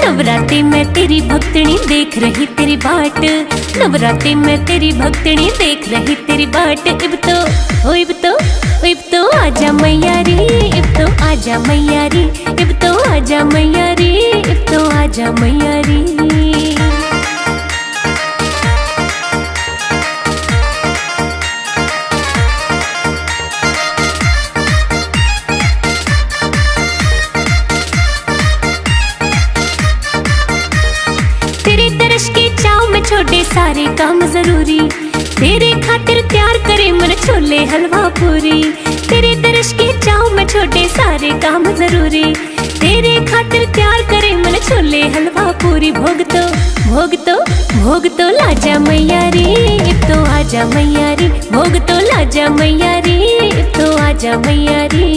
नवरात्रि में तेरी भक्तनी देख रही तेरी बाट, नवरात्रि में तेरी भक्तनी देख रही तेरी बाट। इब तो आजा मैया रे, इब तो आजा मैया रे, इब तो आजा मैया रे, इब तो आजा मैया रे। छोटे सारे काम जरूरी, तेरे खातिर तैयार करे मन छोले हलवा पूरी। तेरे दर्श की चाव में छोटे सारे काम जरूरी, तेरे खातिर तैयार करे मन छोले हलवा पूरी। भोग तो लाजा मैया रे, इब तो आजा मैया रे, भोग तो लाजा मैया रे, इब तो आजा मैया रे।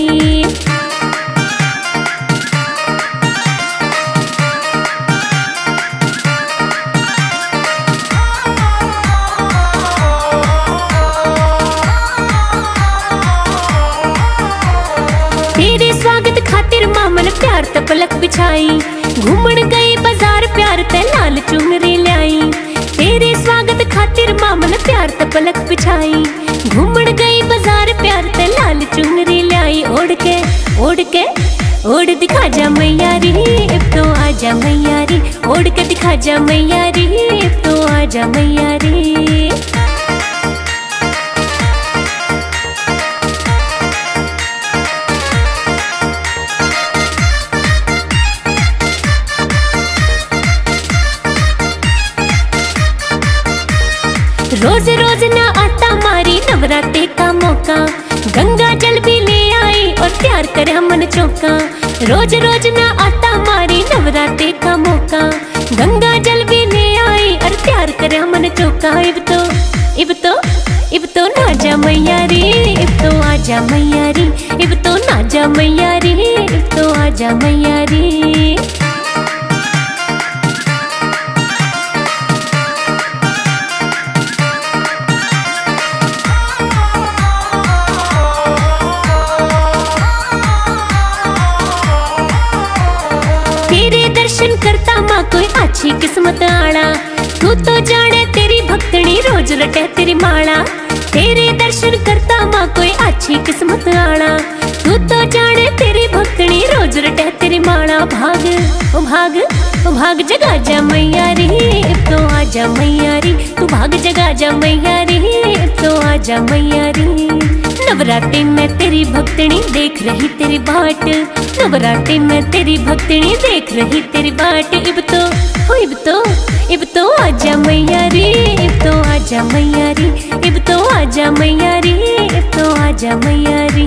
तेरे स्वागत खातिर मामन प्यार ते पलक बिछाई, घूमन गई बाजार प्यार ते लाल चुनरी लाई। तेरे स्वागत खातिर मामन प्यार ते पलक बिछाई, घूमन गई बाजार प्यार ते लाल चुनरी लाई। ओढ़ दिखा जा मैया रे, इब तो आजा मैया रे, ओढ़ के दिखा जा मैया रे, इब तो आजा मैया रे। रोज रोज ना आता मारी नवरात्रि का मौका, गंगा जल भी ले आई और प्यार करे हमन चौका। रोज रोज ना आता मारी नवरात्रि का मौका, गंगा जल भी ले आई और प्यार करे हमन चौका। इब तो नाजा मैया रे, इब तो आजा मैया रे, इब तो नाजा मैया रे, इब तो आजा मैया रे। दर्शन करता माँ कोई अच्छी किस्मत आना, तू तो जाने तेरी भक्तनी रोज रटे तेरी माला। तेरे दर्शन करता माँ कोई अच्छी किस्मत आना, तू तो जाने तेरी भक्तनी रोज रटे तेरी माला। भाग जगा जा मैया रे, इब तो आजा मैया रे, तू भाग जगा जा मैया रे, इब तो आजा मैया रे। नवरात्रि में तेरी भक्तनी देख रही तेरी बाट, नवरात्रि में तेरी भक्तनी देख रही तेरी बाट। इब तो आजा मैया रे, इब तो आजा मैया रे, इब तो आजा मैया रे, इब तो आजा मैया रे।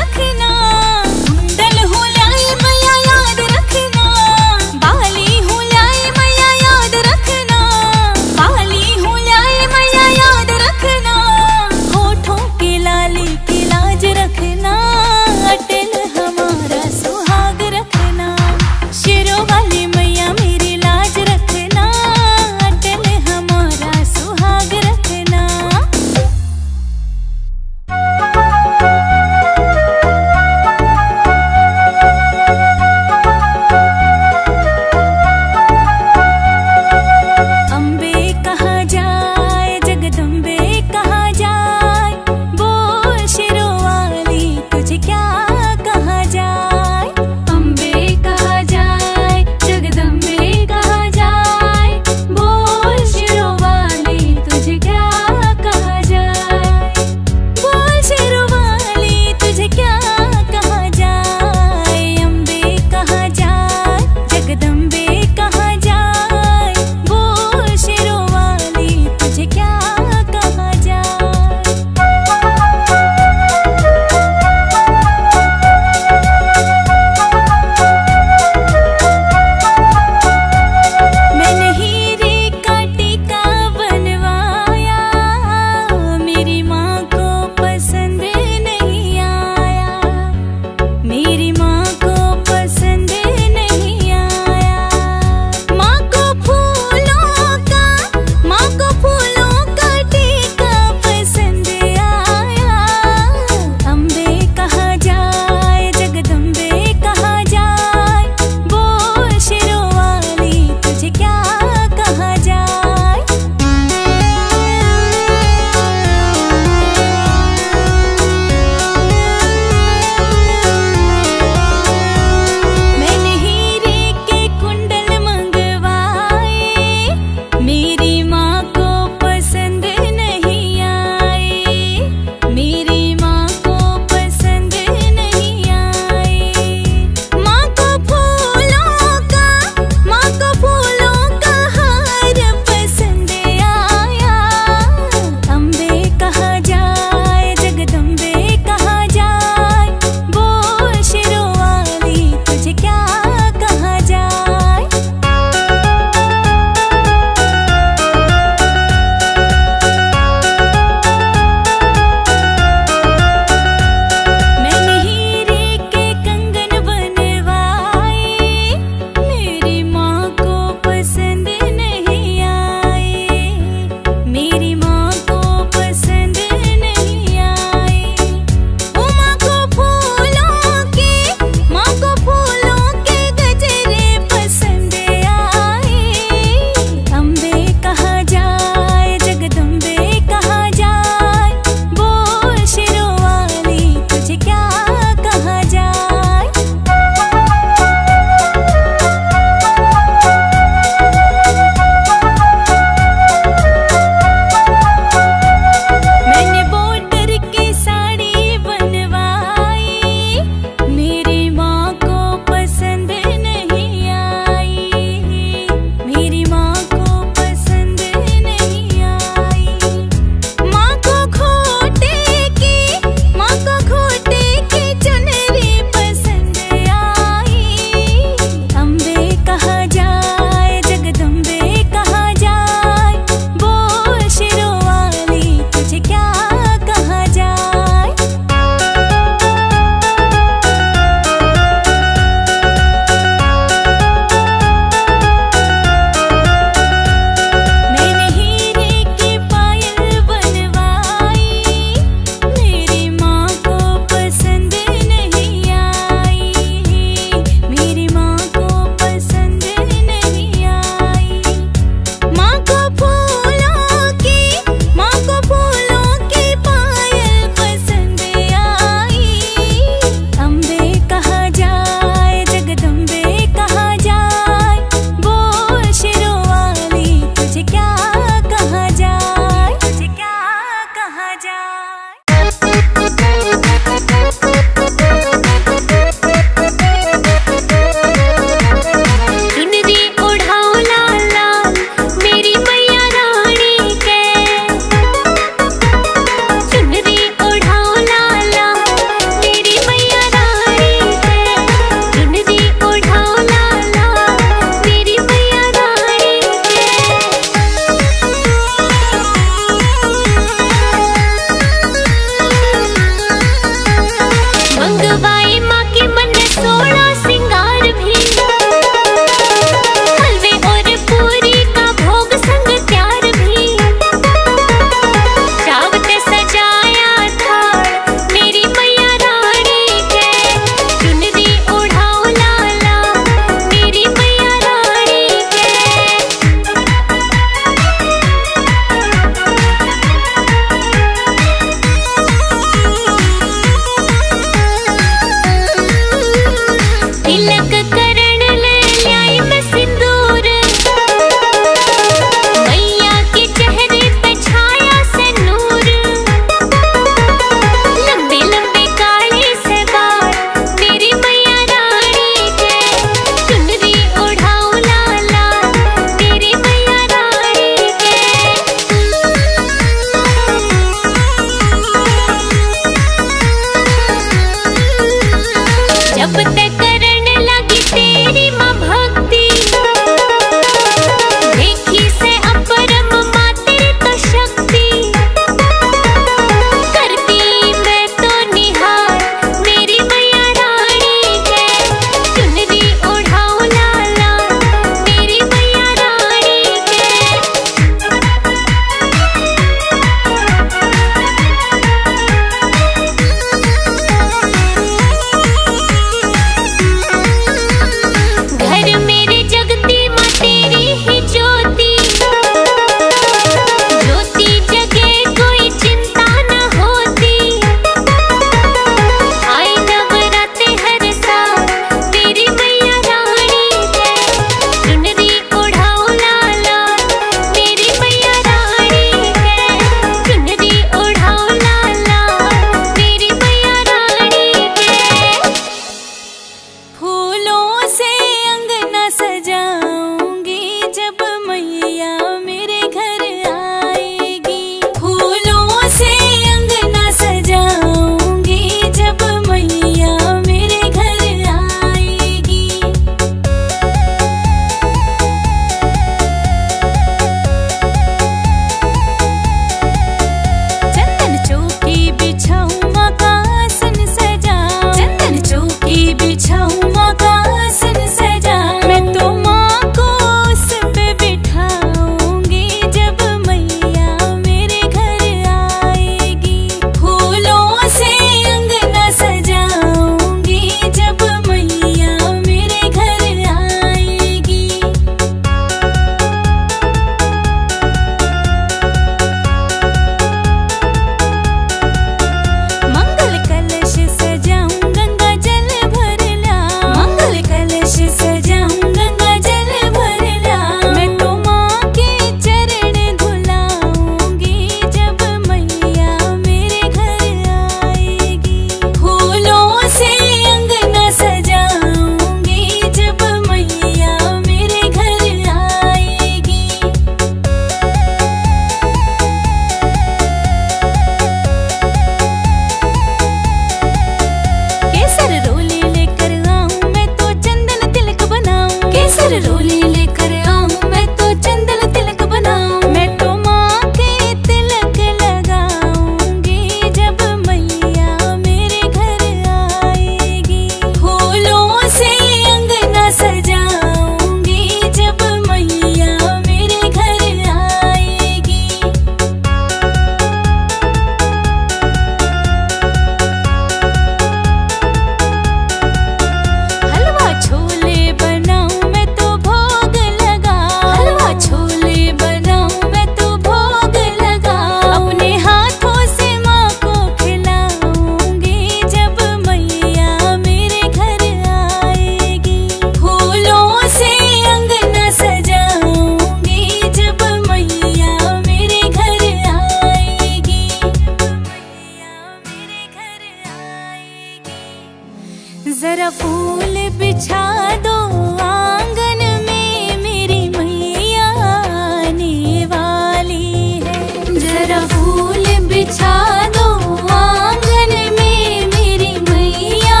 जरा फूल बिछा दो आंगन में, मेरी मैया आने वाली है। जरा फूल बिछा दो आंगन में, मेरी मैया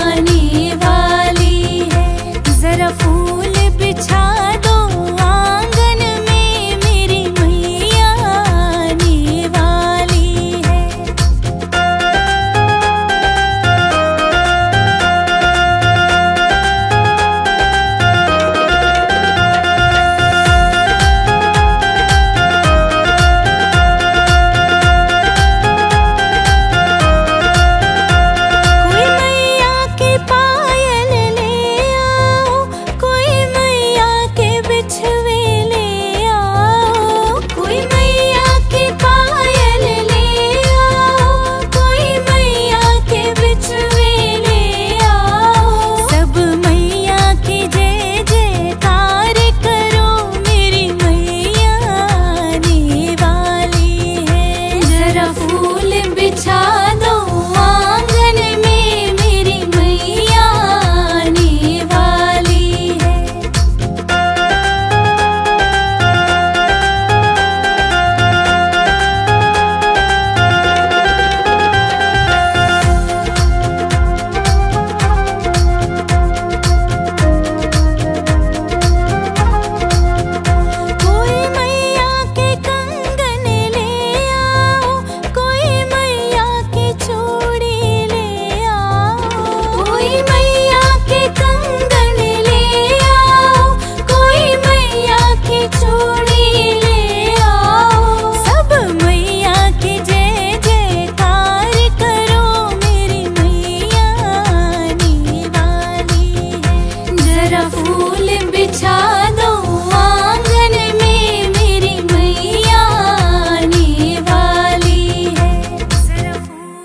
आने वाली है। जरा फूल बिछा दो आंगन में, मेरी मैया आने वाली है। फूल बिछा